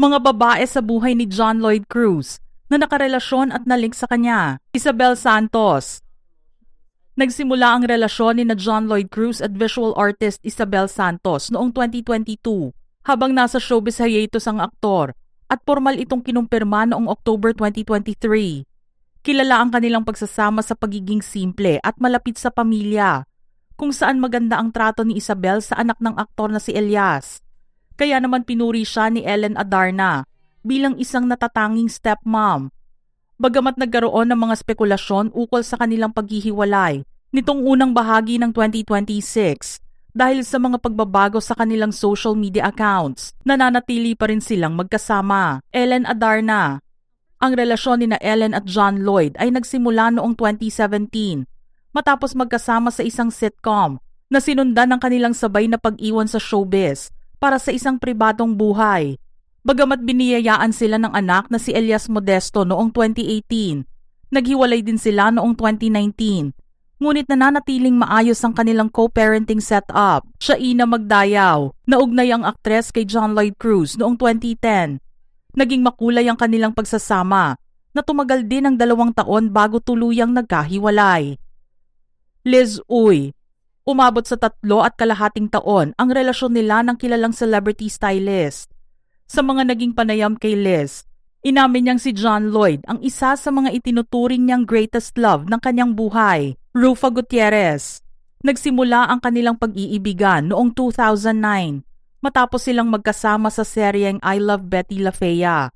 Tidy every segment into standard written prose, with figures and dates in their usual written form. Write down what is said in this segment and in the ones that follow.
Mga babae sa buhay ni John Lloyd Cruz na nakarelasyon at nalink sa kanya. Isabel Santos. Nagsimula ang relasyon ni na John Lloyd Cruz at visual artist Isabel Santos noong 2022 habang nasa showbiz hiatus ang aktor at formal itong kinumpirma noong October 2023. Kilala ang kanilang pagsasama sa pagiging simple at malapit sa pamilya, kung saan maganda ang trato ni Isabel sa anak ng aktor na si Elias. Kaya naman pinuri siya ni Ellen Adarna bilang isang natatanging stepmom. Bagamat nagkaroon ng mga spekulasyon ukol sa kanilang paghihiwalay nitong unang bahagi ng 2026 dahil sa mga pagbabago sa kanilang social media accounts, nananatili pa rin silang magkasama. Ellen Adarna. Ang relasyon ni na Ellen at John Lloyd ay nagsimula noong 2017 matapos magkasama sa isang sitcom na sinundan ng kanilang sabay na pag-iwan sa showbiz para sa isang pribadong buhay. Bagamat biniyayaan sila ng anak na si Elias Modesto noong 2018, naghiwalay din sila noong 2019. Ngunit nananatiling maayos ang kanilang co-parenting setup. Siya Ina Magdayaw, naugnay ang aktres kay John Lloyd Cruz noong 2010. Naging makulay ang kanilang pagsasama na tumagal din ng 2 taon bago tuluyang nagkahiwalay. Liz Uy. Umabot sa 3.5 taon ang relasyon nila ng kilalang celebrity stylist. Sa mga naging panayam kay Liz, inamin niyang si John Lloyd ang isa sa mga itinuturing niyang greatest love ng kanyang buhay. Rufa Gutierrez. Nagsimula ang kanilang pag-iibigan noong 2009 matapos silang magkasama sa seryeng I Love Betty La Fea.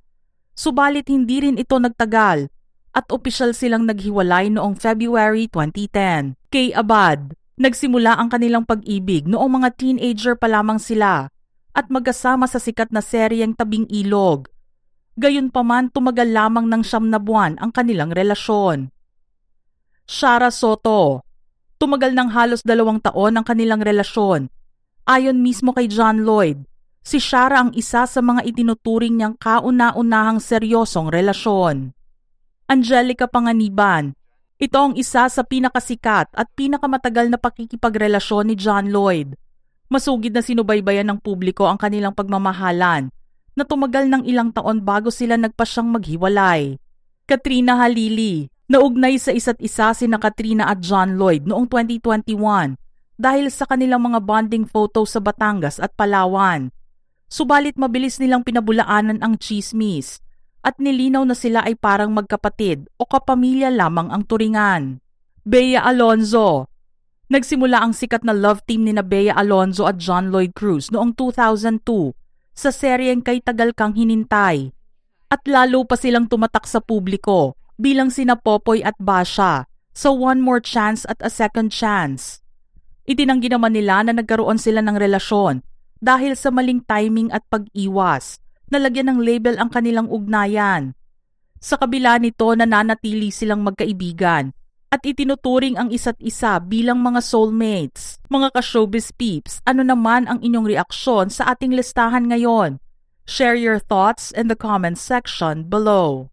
Subalit hindi rin ito nagtagal at opisyal silang naghiwalay noong February 2010. Kay Abad. Nagsimula ang kanilang pag-ibig noong mga teenager pa lamang sila at magkasama sa sikat na seryeng Tabing Ilog. Gayunpaman tumagal lamang ng 9 na buwan ang kanilang relasyon. Shara Soto. Tumagal ng halos 2 taon ang kanilang relasyon. Ayon mismo kay John Lloyd, si Shara ang isa sa mga itinuturing niyang kauna-unahang seryosong relasyon. Angelica Panganiban. Ito ang isa sa pinakasikat at pinakamatagal na pakikipagrelasyon ni John Lloyd. Masugid na sinubaybayan ng publiko ang kanilang pagmamahalan na tumagal ng ilang taon bago sila nagpasyang maghiwalay. Katrina Halili. Naugnay sa isa't isa sina Katrina at John Lloyd noong 2021 dahil sa kanilang mga bonding photos sa Batangas at Palawan. Subalit mabilis nilang pinabulaanan ang chismis at nilinaw na sila ay parang magkapatid o kapamilya lamang ang turingan. Bea Alonzo. Nagsimula ang sikat na love team ni na Bea Alonzo at John Lloyd Cruz noong 2002 sa seryeng Kay Tagal Kang Hinintay. At lalo pa silang tumatak sa publiko bilang sina Popoy at Basha sa One More Chance at A Second Chance. Itinanggi naman nila na nagkaroon sila ng relasyon dahil sa maling timing at pag-iwas. Nalagyan ng label ang kanilang ugnayan. Sa kabila nito, nananatili silang magkaibigan at itinuturing ang isa't isa bilang mga soulmates. Mga ka-showbiz peeps, ano naman ang inyong reaksyon sa ating listahan ngayon? Share your thoughts in the comments section below.